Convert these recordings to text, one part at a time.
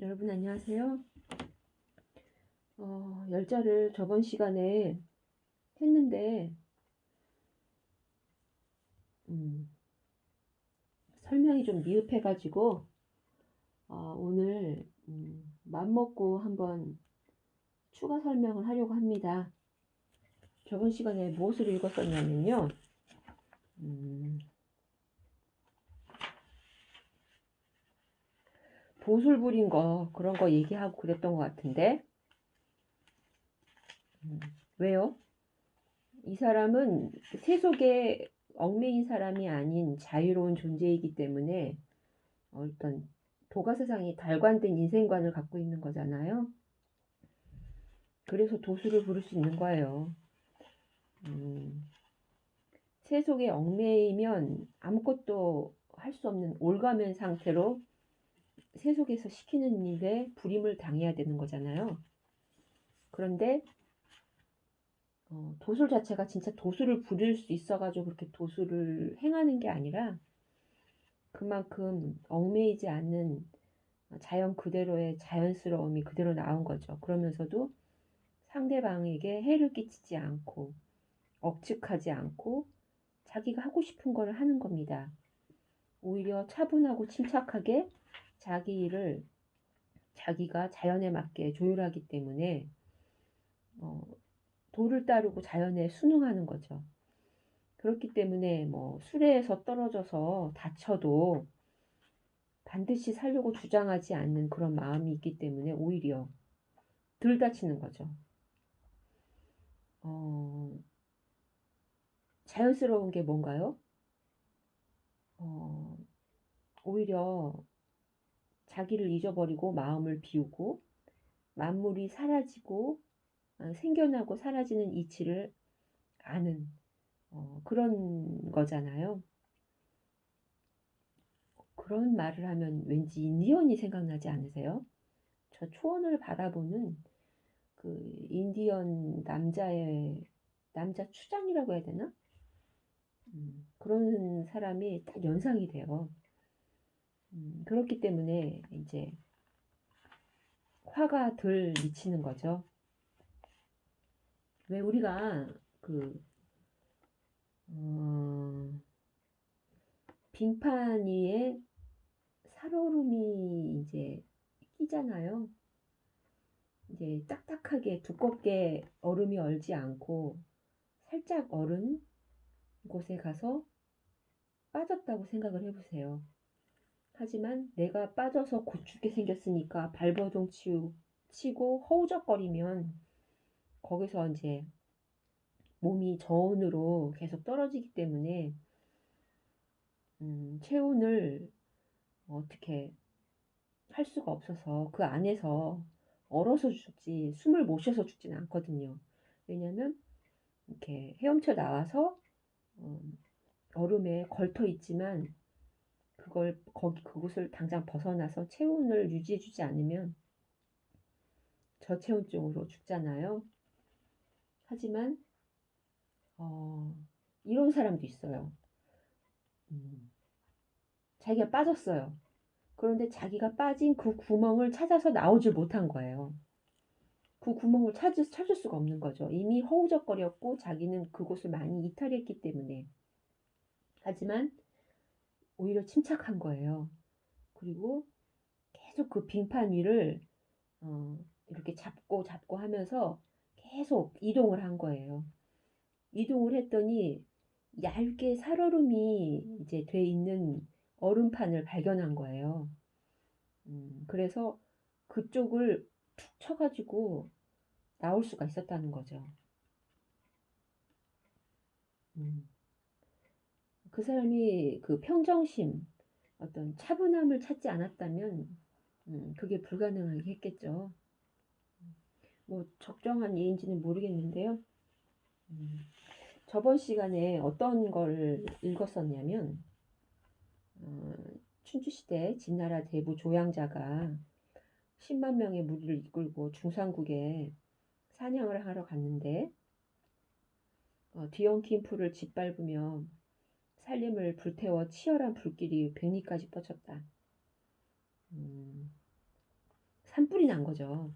여러분 안녕하세요. 열자를 저번 시간에 했는데 음, 설명이 좀 미흡해가지고 오늘 맘먹고 한번 추가 설명을 하려고 합니다. 저번 시간에 무엇을 읽었었냐면요. 도술 부린 거 그런 거 얘기하고 그랬던 것 같은데 왜요? 이 사람은 세속에 얽매인 사람이 아닌 자유로운 존재이기 때문에 일단 도가세상이 달관된 인생관을 갖고 있는 거잖아요. 그래서 도수를 부를 수 있는 거예요. 세속에 얽매이면 아무것도 할 수 없는 올가면 상태로 세속에서 시키는 일에 불임을 당해야 되는 거잖아요. 그런데 도술 자체가 진짜 도술을 부릴 수 있어가지고 그렇게 도술을 행하는 게 아니라 그만큼 얽매이지 않는 자연 그대로의 자연스러움이 그대로 나온 거죠. 그러면서도 상대방에게 해를 끼치지 않고 억측하지 않고 자기가 하고 싶은 걸 하는 겁니다. 오히려 차분하고 침착하게 자기 일을 자기가 자연에 맞게 조율하기 때문에 도를 따르고 자연에 순응하는 거죠. 그렇기 때문에 뭐 수레에서 떨어져서 다쳐도 반드시 살려고 주장하지 않는 그런 마음이 있기 때문에 오히려 덜 다치는 거죠. 자연스러운 게 뭔가요? 오히려 자기를 잊어버리고 마음을 비우고 만물이 사라지고 생겨나고 사라지는 이치를 아는 그런 거잖아요. 그런 말을 하면 왠지 인디언이 생각나지 않으세요? 저 초원을 바라보는 그 인디언 남자 추장이라고 해야 되나? 그런 사람이 딱 연상이 돼요. 그렇기 때문에 이제 화가 덜 미치는 거죠. 왜 우리가 그 빙판 위에 살얼음이 이제 끼잖아요. 이제 딱딱하게 두껍게 얼음이 얼지 않고 살짝 얼은 곳에 가서 빠졌다고 생각을 해보세요. 하지만 내가 빠져서 곧죽게 생겼으니까 발버둥 치고 허우적거리면 거기서 이제 몸이 저온으로 계속 떨어지기 때문에 체온을 어떻게 할 수가 없어서 그 안에서 얼어서 죽지 숨을 못 쉬어서 죽지는 않거든요. 왜냐면 이렇게 헤엄쳐 나와서 얼음에 걸터 있지만 그곳을 당장 벗어나서 체온을 유지해주지 않으면 저체온증으로 죽잖아요. 하지만 이런 사람도 있어요. 자기가 빠졌어요. 그런데 자기가 빠진 그 구멍을 찾아서 나오질 못한 거예요. 그 구멍을 찾을 수가 없는 거죠. 이미 허우적거렸고 자기는 그곳을 많이 이탈했기 때문에. 하지만 오히려 침착한 거예요. 그리고 계속 그 빙판 위를 이렇게 잡고 하면서 계속 이동을 한 거예요. 이동을 했더니 얇게 살얼음이 이제 돼 있는 얼음판을 발견한 거예요. 그래서 그쪽을 툭 쳐가지고 나올 수가 있었다는 거죠. 그 사람이 그 평정심, 어떤 차분함을 찾지 않았다면 그게 불가능하게 했겠죠. 뭐 적정한 예인지는 모르겠는데요. 저번 시간에 어떤 걸 읽었었냐면 춘추시대 진나라 대부 조양자가 10만 명의 무리를 이끌고 중산국에 사냥을 하러 갔는데 뒤엉킨 풀을 짓밟으며 살림을 불태워 치열한 불길이 백리까지 뻗쳤다. 산불이 난 거죠.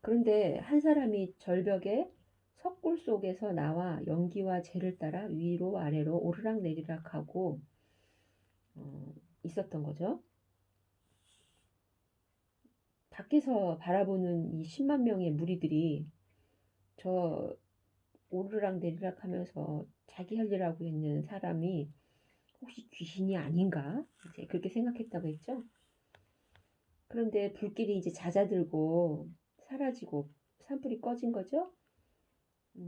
그런데 한 사람이 절벽에 석굴 속에서 나와 연기와 재를 따라 위로 아래로 오르락내리락 하고 있었던 거죠. 밖에서 바라보는 이 10만 명의 무리들이 저 오르락내리락 하면서 자기 할 일하고 있는 사람이 혹시 귀신이 아닌가? 이제 그렇게 생각했다고 했죠. 그런데 불길이 이제 잦아들고 사라지고 산불이 꺼진 거죠.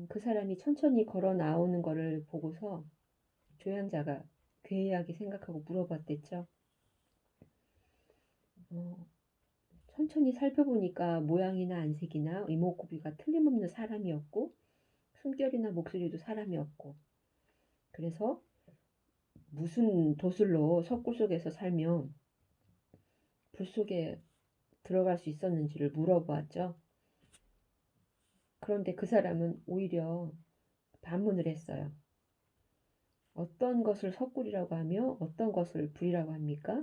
그 사람이 천천히 걸어 나오는 거를 보고서 조향자가 괴이하게 생각하고 물어봤댔죠. 어, 천천히 살펴보니까 모양이나 안색이나 이목구비가 틀림없는 사람이었고 숨결이나 목소리도 사람이었고 그래서 무슨 도술로 석굴 속에서 살며 불 속에 들어갈 수 있었는지를 물어보았죠. 그런데 그 사람은 오히려 반문을 했어요. 어떤 것을 석굴이라고 하며 어떤 것을 불이라고 합니까?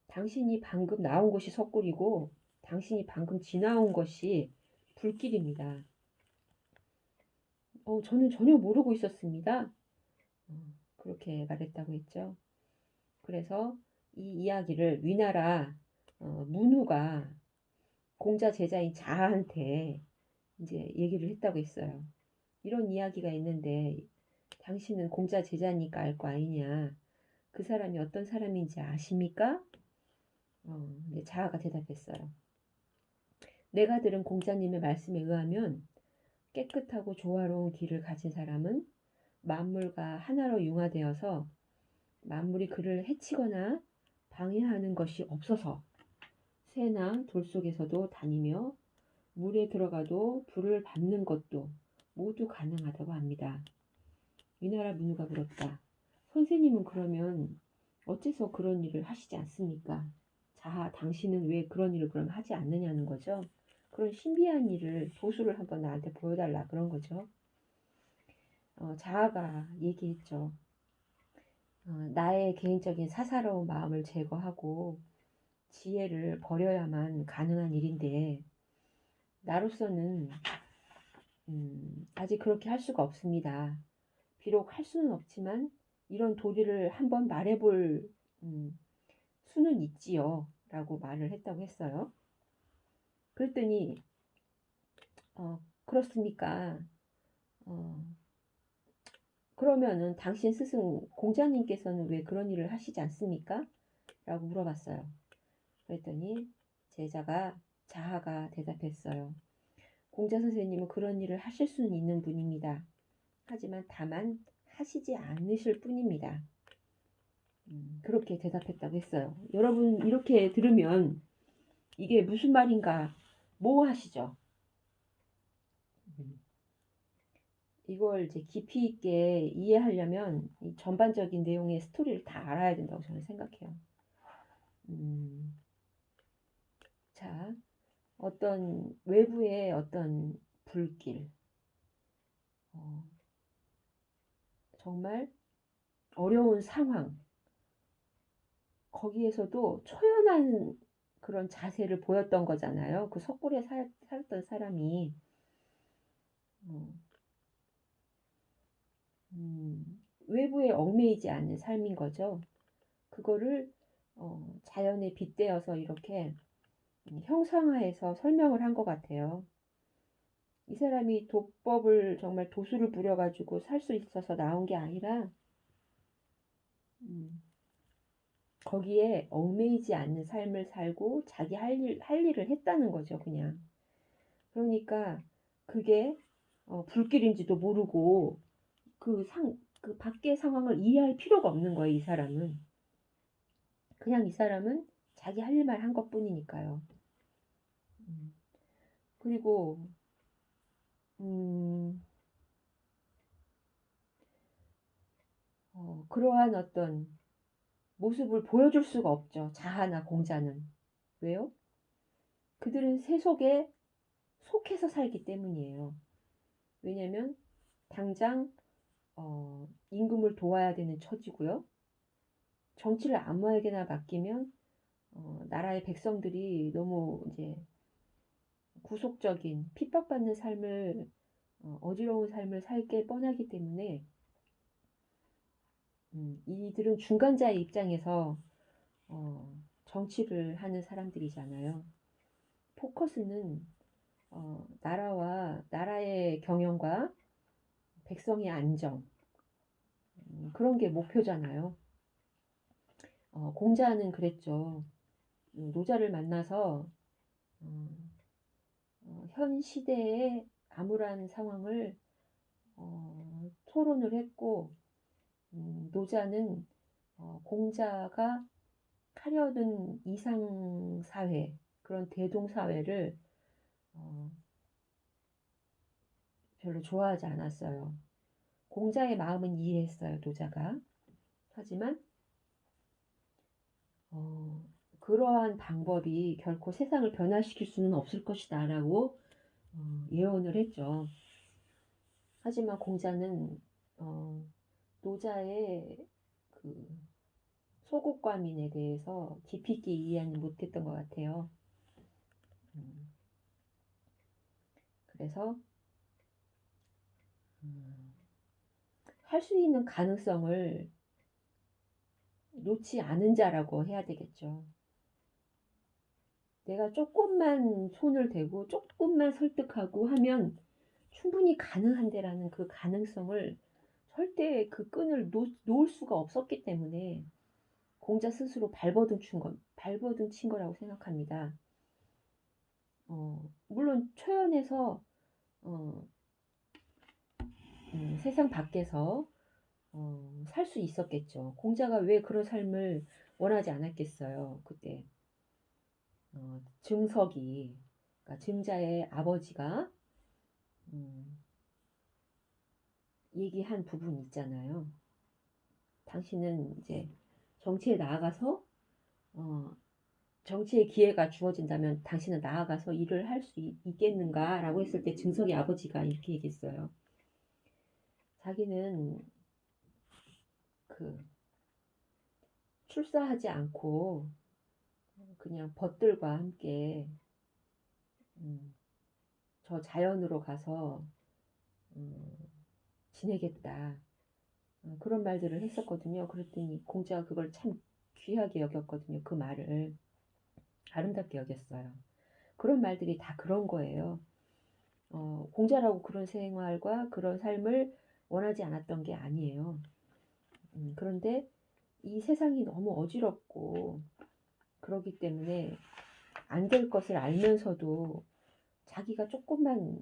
당신이 방금 나온 곳이 석굴이고 당신이 방금 지나온 것이 불길입니다. 저는 전혀 모르고 있었습니다. 그렇게 말했다고 했죠. 그래서 이 이야기를 위나라 문후가 공자 제자인 자한테 이제 얘기를 했다고 했어요. 이런 이야기가 있는데 당신은 공자 제자니까 알 거 아니냐. 그 사람이 어떤 사람인지 아십니까? 근데 자아가 대답했어요. 내가 들은 공자님의 말씀에 의하면 깨끗하고 조화로운 길을 가진 사람은 만물과 하나로 융화되어서 만물이 그를 해치거나 방해하는 것이 없어서 새나 돌 속에서도 다니며 물에 들어가도 불을 밟는 것도 모두 가능하다고 합니다. 위나라 문우가 물었다. 선생님은 그러면 어째서 그런 일을 하시지 않습니까? 자하, 당신은 왜 그런 일을 그럼 하지 않느냐는 거죠. 그런 신비한 일을 도수를 한번 나한테 보여달라 그런 거죠. 자아가 얘기했죠. 나의 개인적인 사사로운 마음을 제거하고 지혜를 버려야만 가능한 일인데 나로서는 아직 그렇게 할 수가 없습니다. 비록 할 수는 없지만 이런 도리를 한번 말해볼 수는 있지요 라고 말을 했다고 했어요. 그랬더니 그렇습니까? 그러면은 당신 스승 공자님께서는 왜 그런 일을 하시지 않습니까? 라고 물어봤어요. 그랬더니 제자가 자하가 대답했어요. 공자 선생님은 그런 일을 하실 수는 있는 분입니다. 하지만 다만 하시지 않으실 뿐입니다. 그렇게 대답했다고 했어요. 여러분 이렇게 들으면 이게 무슨 말인가 뭐 하시죠? 이걸 이제 깊이 있게 이해하려면 이 전반적인 내용의 스토리를 다 알아야 된다고 저는 생각해요. 자, 어떤 외부의 어떤 불길, 정말 어려운 상황, 거기에서도 초연한 그런 자세를 보였던 거잖아요. 그 석굴에 살았던 사람이 외부에 얽매이지 않는 삶인 거죠. 그거를 자연에 빗대어서 이렇게 형상화해서 설명을 한 것 같아요. 이 사람이 도법을 정말 도수를 부려가지고 살 수 있어서 나온 게 아니라 거기에 얽매이지 않는 삶을 살고 자기 할 일을 했다는 거죠, 그냥. 그러니까 그게 불길인지도 모르고 그 밖의 상황을 이해할 필요가 없는 거예요, 이 사람은. 그냥 이 사람은 자기 할 일만 한 것뿐이니까요. 그리고 그러한 어떤 모습을 보여줄 수가 없죠. 자하나 공자는. 왜요? 그들은 세속에 속해서 살기 때문이에요. 왜냐면 당장 임금을 도와야 되는 처지고요. 정치를 아무에게나 맡기면 나라의 백성들이 너무 이제 구속적인 핍박받는 삶을 어지러운 삶을 살게 뻔하기 때문에 이들은 중간자의 입장에서 정치를 하는 사람들이잖아요. 포커스는 나라와 나라의 경영과 백성의 안정 그런 게 목표잖아요. 공자는 그랬죠. 노자를 만나서 현 시대의 암울한 상황을 토론을 했고 노자는 공자가 하려는 이상사회 그런 대동사회를 별로 좋아하지 않았어요. 공자의 마음은 이해했어요. 노자가. 하지만 그러한 방법이 결코 세상을 변화시킬 수는 없을 것이다 라고 예언을 했죠. 하지만 공자는 노자의 그 소국과민에 대해서 깊이 있게 이해하지 못했던 것 같아요. 그래서 할 수 있는 가능성을 놓지 않은 자라고 해야 되겠죠. 내가 조금만 손을 대고 조금만 설득하고 하면 충분히 가능한데라는 그 가능성을 절대 그 끈을 놓을 수가 없었기 때문에 공자 스스로 발버둥 친 거라고 생각합니다. 물론 초연해서 세상 밖에서 살 수 있었겠죠. 공자가 왜 그런 삶을 원하지 않았겠어요. 그때 증석이 그러니까 증자의 아버지가 얘기한 부분 있잖아요. 당신은 이제 정치에 나아가서 정치의 기회가 주어진다면 당신은 나아가서 일을 할 수 있겠는가? 라고 했을 때 증석의 아버지가 이렇게 얘기했어요. 자기는 출사하지 않고 그냥 벗들과 함께 저 자연으로 가서 지내겠다. 그런 말들을 했었거든요. 그랬더니 공자가 그걸 참 귀하게 여겼거든요. 그 말을 아름답게 여겼어요. 그런 말들이 다 그런 거예요. 공자라고 그런 생활과 그런 삶을 원하지 않았던 게 아니에요. 그런데 이 세상이 너무 어지럽고 그러기 때문에 안 될 것을 알면서도 자기가 조금만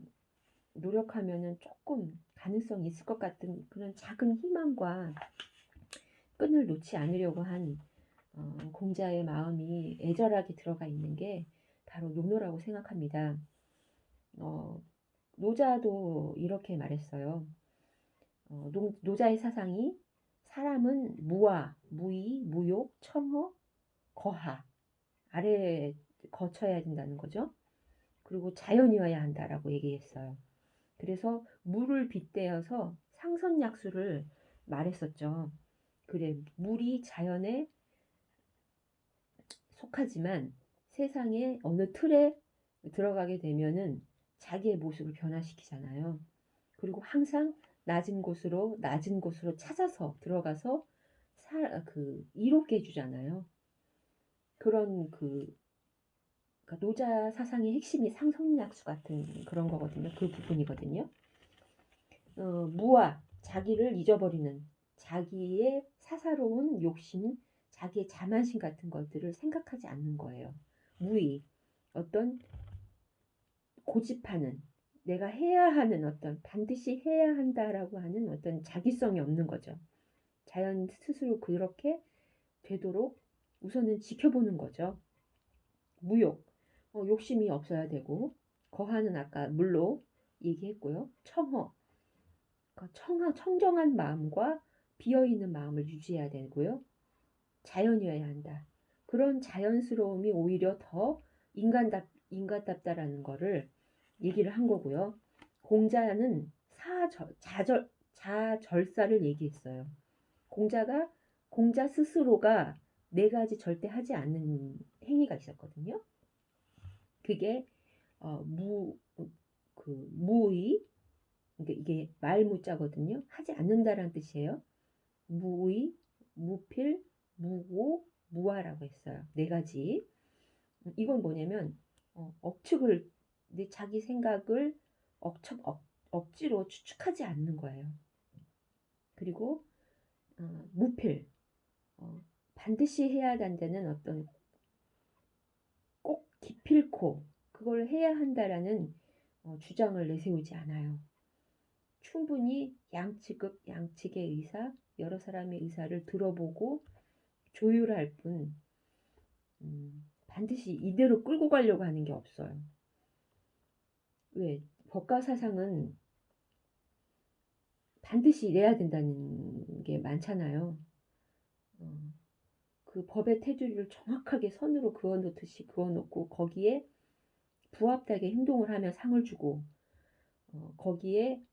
노력하면은 조금 가능성이 있을 것 같은 그런 작은 희망과 끈을 놓지 않으려고 한 공자의 마음이 애절하게 들어가 있는 게 바로 노노라고 생각합니다. 노자도 이렇게 말했어요. 노자의 사상이 사람은 무아, 무의, 무욕, 청허, 거하 아래에 거쳐야 된다는 거죠. 그리고 자연이어야 한다라고 얘기했어요. 그래서 물을 빗대어서 상선약수를 말했었죠. 그래, 물이 자연에 속하지만 세상의 어느 틀에 들어가게 되면은 자기의 모습을 변화시키잖아요. 그리고 항상 낮은 곳으로 찾아서 들어가서 이롭게 해주잖아요. 그런 그러니까 노자 사상의 핵심이 상선약수 같은 그런 거거든요. 그 부분이거든요. 무아, 자기를 잊어버리는 자기의 사사로운 욕심, 자기의 자만심 같은 것들을 생각하지 않는 거예요. 무의, 어떤 고집하는, 내가 해야 하는 어떤 반드시 해야 한다라고 하는 어떤 자기성이 없는 거죠. 자연 스스로 그렇게 되도록 우선은 지켜보는 거죠. 무욕, 욕심이 없어야 되고, 거하는 아까 물로 얘기했고요. 청허, 청정한 마음과 비어있는 마음을 유지해야 되고요. 자연이어야 한다. 그런 자연스러움이 오히려 더 인간답다라는 거를 얘기를 한 거고요. 공자는 자절사를 얘기했어요. 공자 스스로가 네 가지 절대 하지 않는 행위가 있었거든요. 그게 무의, 그러니까 이게 말무자거든요. 하지 않는다라는 뜻이에요. 무의, 무필, 무고, 무화라고 했어요. 네 가지. 이건 뭐냐면 억측을, 내 자기 생각을 억지로 추측하지 않는 거예요. 그리고 무필, 반드시 해야 한다는 어떤 꼭 기필코 그걸 해야 한다라는 주장을 내세우지 않아요. 충분히 양측의 의사, 여러 사람의 의사를 들어보고 조율할 뿐 반드시 이대로 끌고 가려고 하는 게 없어요. 왜? 법과 사상은 반드시 이래야 된다는 게 많잖아요. 그 법의 테두리를 정확하게 선으로 그어놓듯이 그어놓고 거기에 부합되게 행동을 하면 상을 주고 거기에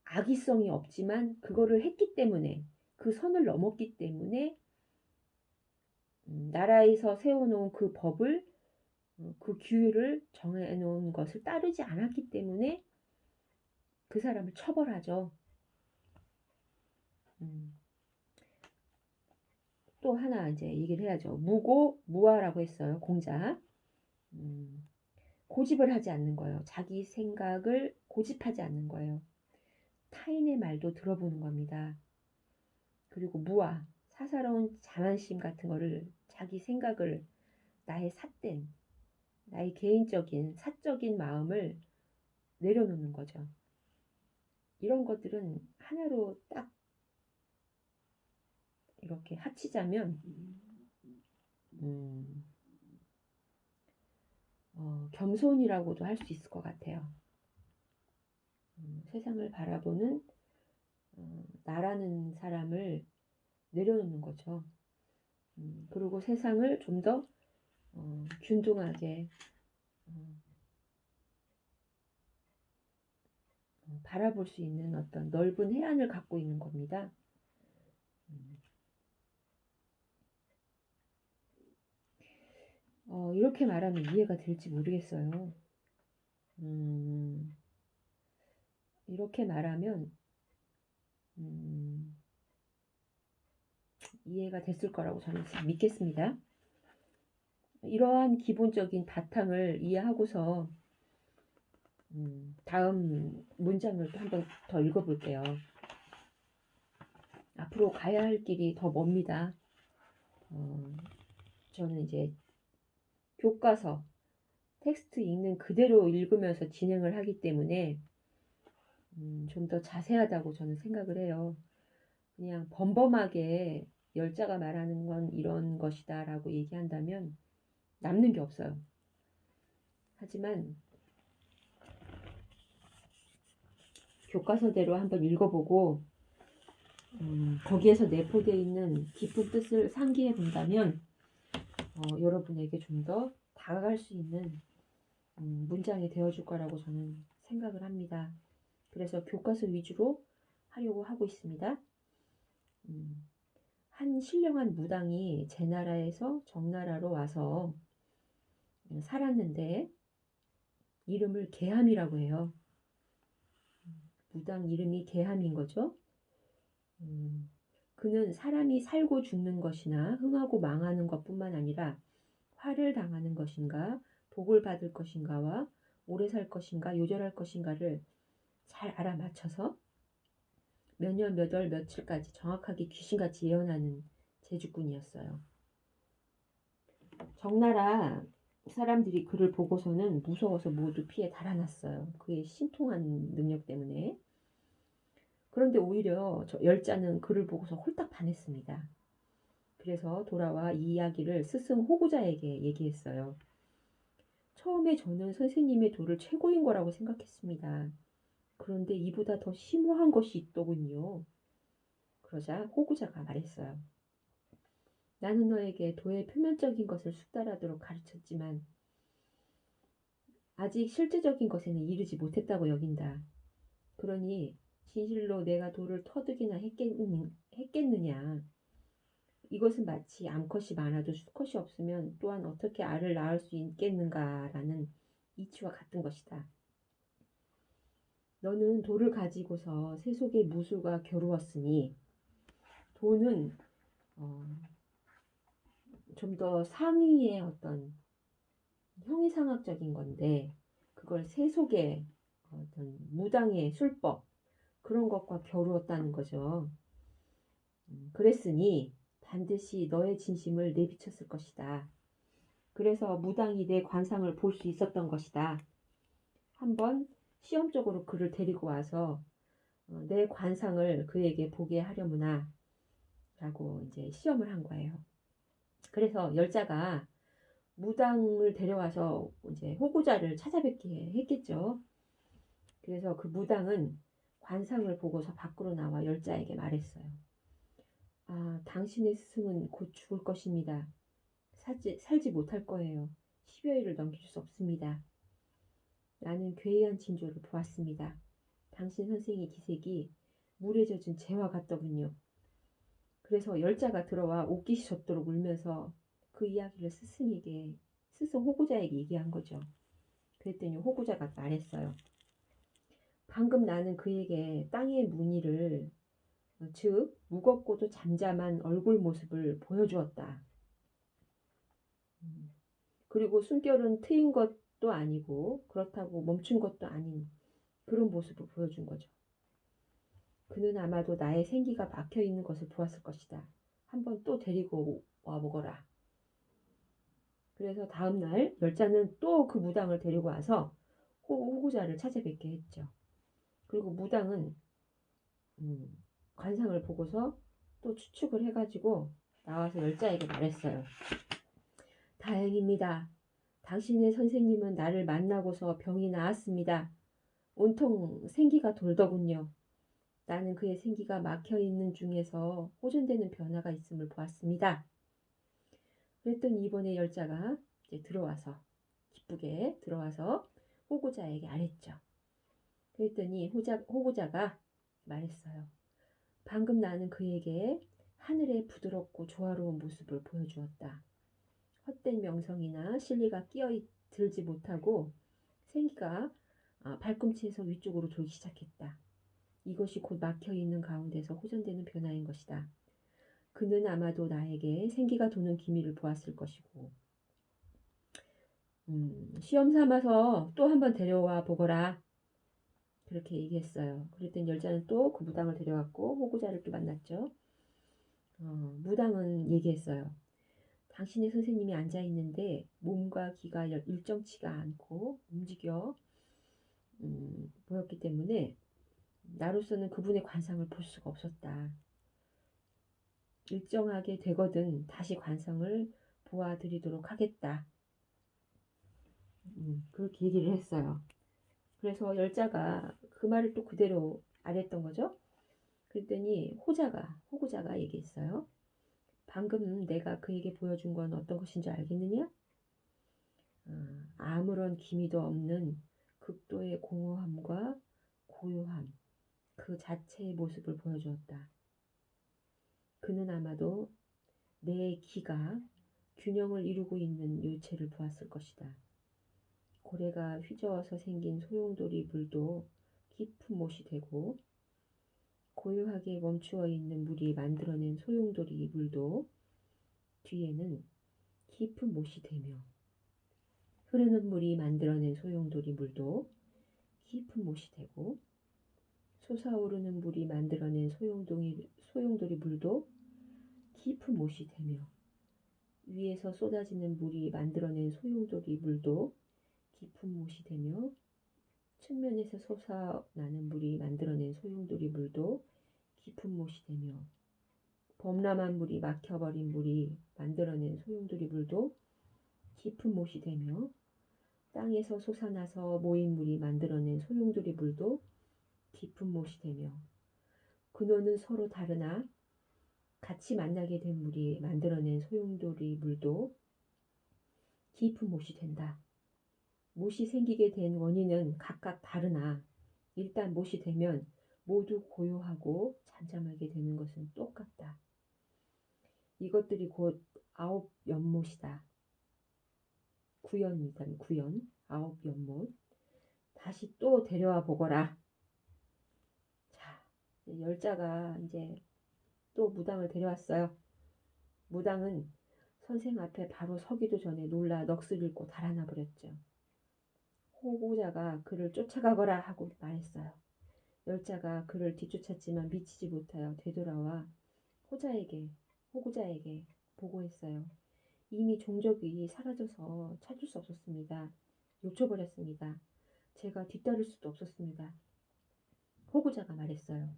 악의성이 없지만 그거를 했기 때문에 그 선을 넘었기 때문에 나라에서 세워놓은 그 법을 그 규율을 정해놓은 것을 따르지 않았기 때문에 그 사람을 처벌하죠. 또 하나 이제 얘기를 해야죠. 무고, 무화라고 했어요. 공자. 고집을 하지 않는 거예요. 자기 생각을 고집하지 않는 거예요. 타인의 말도 들어보는 겁니다. 그리고 무화, 사사로운 자만심 같은 거를 자기 생각을 나의 삿된, 나의 개인적인 사적인 마음을 내려놓는 거죠. 이런 것들은 하나로 딱 이렇게 합치자면 겸손이라고도 할 수 있을 것 같아요. 세상을 바라보는 나라는 사람을 내려놓는 거죠. 그리고 세상을 좀 더 균등하게 바라볼 수 있는 어떤 넓은 해안을 갖고 있는 겁니다. 이렇게 말하면 이해가 될지 모르겠어요. 이렇게 말하면 이해가 됐을 거라고 저는 믿겠습니다. 이러한 기본적인 바탕을 이해하고서 다음 문장을 또 한번 더 읽어볼게요. 앞으로 가야 할 길이 더 멉니다. 저는 이제 교과서 텍스트 읽는 그대로 읽으면서 진행을 하기 때문에 좀 더 자세하다고 저는 생각을 해요. 그냥 범범하게 열자가 말하는 건 이런 것이다 라고 얘기한다면 남는 게 없어요. 하지만 교과서대로 한번 읽어보고 거기에서 내포되어 있는 깊은 뜻을 상기해 본다면 여러분에게 좀 더 다가갈 수 있는 문장이 되어줄 거라고 저는 생각을 합니다. 그래서 교과서 위주로 하려고 하고 있습니다. 한 신령한 무당이 제 나라에서 정나라로 와서 살았는데 이름을 계함이라고 해요. 무당 이름이 계함인 거죠. 그는 사람이 살고 죽는 것이나 흥하고 망하는 것뿐만 아니라 화를 당하는 것인가, 복을 받을 것인가와 오래 살 것인가, 요절할 것인가를 잘 알아맞혀서 몇 년, 몇 월, 며칠까지 정확하게 귀신같이 예언하는 제주꾼이었어요. 정나라 사람들이 그를 보고서는 무서워서 모두 피해 달아났어요. 그의 신통한 능력 때문에. 그런데 오히려 저 열자는 그를 보고서 홀딱 반했습니다. 그래서 돌아와 이 이야기를 스승 호구자에게 얘기했어요. 처음에 저는 선생님의 도를 최고인 거라고 생각했습니다. 그런데 이보다 더 심오한 것이 있더군요. 그러자 호구자가 말했어요. 나는 너에게 도의 표면적인 것을 숙달하도록 가르쳤지만 아직 실제적인 것에는 이르지 못했다고 여긴다. 그러니 진실로 내가 도를 터득이나 했겠느냐. 이것은 마치 암컷이 많아도 수컷이 없으면 또한 어떻게 알을 낳을 수 있겠는가라는 이치와 같은 것이다. 너는 돌을 가지고서 새 속의 무술과 겨루었으니 돌은 좀 더 상위의 어떤 형이상학적인 건데 그걸 새 속의 어떤 무당의 술법 그런 것과 겨루었다는 거죠. 그랬으니 반드시 너의 진심을 내비쳤을 것이다. 그래서 무당이 내 관상을 볼 수 있었던 것이다. 한번 시험적으로 그를 데리고 와서 내 관상을 그에게 보게 하려무나 라고 이제 시험을 한 거예요. 그래서 열자가 무당을 데려와서 이제 호구자를 찾아뵙게 했겠죠. 그래서 그 무당은 관상을 보고서 밖으로 나와 열자에게 말했어요. 아, 당신의 스승은 곧 죽을 것입니다. 살지 못할 거예요. 10여일을 넘길 수 없습니다. 나는 괴이한 징조를 보았습니다. 당신 선생의 기색이 물에 젖은 재와 같더군요. 그래서 열자가 들어와 옷깃이 젖도록 울면서 그 이야기를 스승 호구자에게 얘기한 거죠. 그랬더니 호구자가 말했어요. 방금 나는 그에게 땅의 무늬를, 즉 무겁고도 잠잠한 얼굴 모습을 보여주었다. 그리고 숨결은 트인 것도 아니고 그렇다고 멈춘 것도 아닌 그런 모습을 보여준 거죠. 그는 아마도 나의 생기가 막혀 있는 것을 보았을 것이다. 한번 또 데리고 와보거라. 그래서 다음날 열자는 또 그 무당을 데리고 와서 호구자를 찾아뵙게 했죠. 그리고 무당은 관상을 보고서 또 추측을 해가지고 나와서 열자에게 말했어요. 다행입니다. 당신의 선생님은 나를 만나고서 병이 나았습니다. 온통 생기가 돌더군요. 나는 그의 생기가 막혀있는 중에서 호전되는 변화가 있음을 보았습니다. 그랬더니 이번에 열자가 이제 기쁘게 들어와서 호구자에게 알했죠. 그랬더니 호구자가 말했어요. 방금 나는 그에게 하늘의 부드럽고 조화로운 모습을 보여주었다. 헛된 명성이나 실리가 들지 못하고 생기가 발꿈치에서 위쪽으로 돌기 시작했다. 이것이 곧 막혀있는 가운데서 호전되는 변화인 것이다. 그는 아마도 나에게 생기가 도는 기미를 보았을 것이고 시험 삼아서 또 한번 데려와 보거라. 그렇게 얘기했어요. 그랬더니 열자는 또 그 무당을 데려왔고 호구자를 또 만났죠. 무당은 얘기했어요. 당신의 선생님이 앉아있는데 몸과 기가 일정치가 않고 움직여 보였기 때문에 나로서는 그분의 관상을 볼 수가 없었다. 일정하게 되거든 다시 관상을 보아드리도록 하겠다. 그렇게 얘기를 했어요. 그래서 열자가 그 말을 또 그대로 알았던 거죠. 그랬더니 호구자가 얘기했어요. 방금 내가 그에게 보여준 건 어떤 것인지 알겠느냐? 아무런 기미도 없는 극도의 공허함과 고요함, 그 자체의 모습을 보여주었다. 그는 아마도 내 기가 균형을 이루고 있는 요체를 보았을 것이다. 고래가 휘저어서 생긴 소용돌이 물도 깊은 못이 되고 고요하게 멈추어 있는 물이 만들어낸 소용돌이 물도 뒤에는 깊은 못이 되며 흐르는 물이 만들어낸 소용돌이 물도 깊은 못이 되고 솟아오르는 물이 만들어낸 소용돌이 물도 깊은 못이 되며 위에서 쏟아지는 물이 만들어낸 소용돌이 물도 깊은 못이 되며 측면에서 솟아나는 물이 만들어낸 소용돌이 물도 깊은 못이 되며 범람한 물이 막혀버린 물이 만들어낸 소용돌이 물도 깊은 못이 되며 땅에서 솟아나서 모인 물이 만들어낸 소용돌이 물도 깊은 못이 되며 근원은 서로 다르나 같이 만나게 된 물이 만들어낸 소용돌이 물도 깊은 못이 된다. 못이 생기게 된 원인은 각각 다르나 일단 못이 되면 모두 고요하고 잠잠하게 되는 것은 똑같다. 이것들이 곧 아홉 연못이다. 구연이다. 구연. 아홉 연못. 다시 또 데려와 보거라. 자, 열자가 이제 또 무당을 데려왔어요. 무당은 선생 앞에 바로 서기도 전에 놀라 넋을 잃고 달아나 버렸죠. 호구자가 그를 쫓아가거라 하고 말했어요. 열자가 그를 뒤쫓았지만 미치지 못하여 되돌아와 호구자에게 보고했어요. 이미 종족이 사라져서 찾을 수 없었습니다. 놓쳐버렸습니다. 제가 뒤따를 수도 없었습니다. 호구자가 말했어요.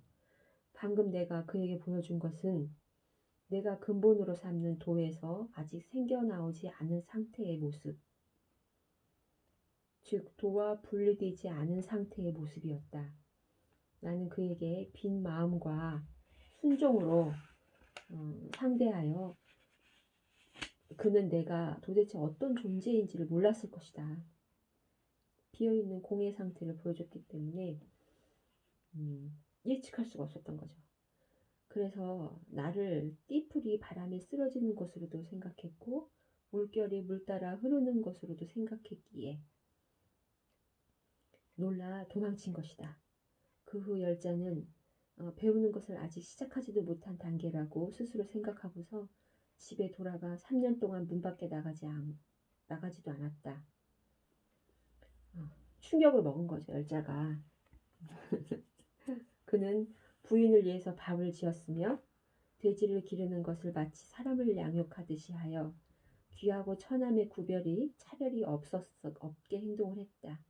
방금 내가 그에게 보여준 것은 내가 근본으로 삼는 도에서 아직 생겨나오지 않은 상태의 모습, 즉 도와 분리되지 않은 상태의 모습이었다. 나는 그에게 빈 마음과 순종으로 상대하여 그는 내가 도대체 어떤 존재인지를 몰랐을 것이다. 비어있는 공의 상태를 보여줬기 때문에 예측할 수가 없었던 거죠. 그래서 나를 띠풀이 바람에 쓰러지는 것으로도 생각했고 물결이 물 따라 흐르는 것으로도 생각했기에 놀라 도망친 것이다. 그 후 열자는 배우는 것을 아직 시작하지도 못한 단계라고 스스로 생각하고서 집에 돌아가 3년 동안 문 밖에 나가지도 않았다. 충격을 먹은 거죠, 열자가. 그는 부인을 위해서 밥을 지었으며 돼지를 기르는 것을 마치 사람을 양육하듯이 하여 귀하고 처남의 차별이 없게 행동을 했다.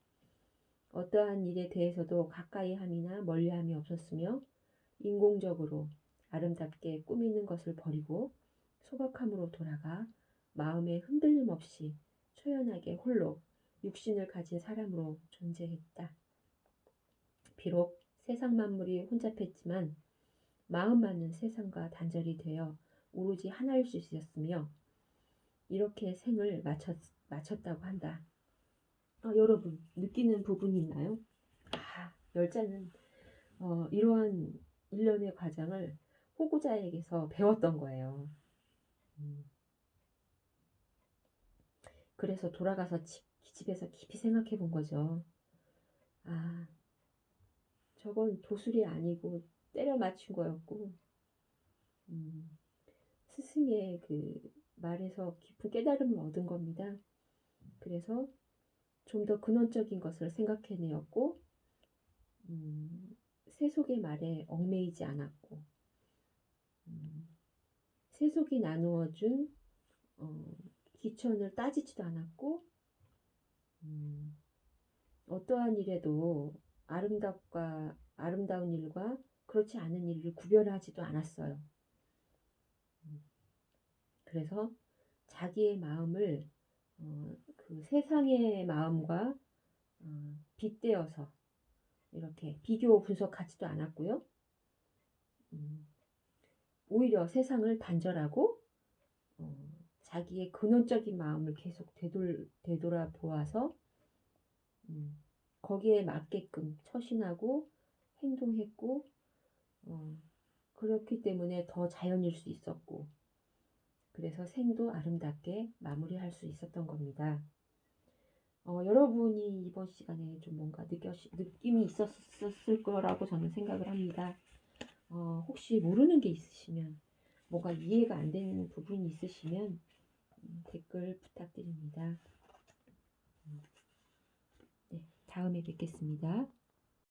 어떠한 일에 대해서도 가까이함이나 멀리함이 없었으며 인공적으로 아름답게 꾸미는 것을 버리고 소박함으로 돌아가 마음에 흔들림 없이 초연하게 홀로 육신을 가진 사람으로 존재했다. 비록 세상 만물이 혼잡했지만 마음만은 세상과 단절이 되어 오로지 하나일 수 있었으며 이렇게 생을 마쳤다고 한다. 여러분 느끼는 부분이 있나요? 열자는 이러한 일련의 과정을 호구자에게서 배웠던 거예요. 그래서 돌아가서 집에서 깊이 생각해 본 거죠. 저건 도술이 아니고 때려 맞춘 거였고 스승의 그 말에서 깊은 깨달음을 얻은 겁니다. 그래서 좀 더 근원적인 것을 생각해내었고 세속의 말에 얽매이지 않았고 세속이 나누어준 기천을 따지지도 않았고 어떠한 일에도 아름다운 일과 그렇지 않은 일을 구별하지도 않았어요. 그래서 자기의 마음을 그 세상의 마음과 빗대어서 이렇게 비교 분석하지도 않았고요. 오히려 세상을 단절하고 자기의 근원적인 마음을 계속 되돌아보아서 거기에 맞게끔 처신하고 행동했고 그렇기 때문에 더 자연일 수 있었고 그래서 생도 아름답게 마무리할 수 있었던 겁니다. 여러분이 이번 시간에 좀 뭔가 느낌이 있었을 거라고 저는 생각을 합니다. 혹시 모르는 게 있으시면 뭔가 이해가 안 되는 부분이 있으시면 댓글 부탁드립니다. 네, 다음에 뵙겠습니다.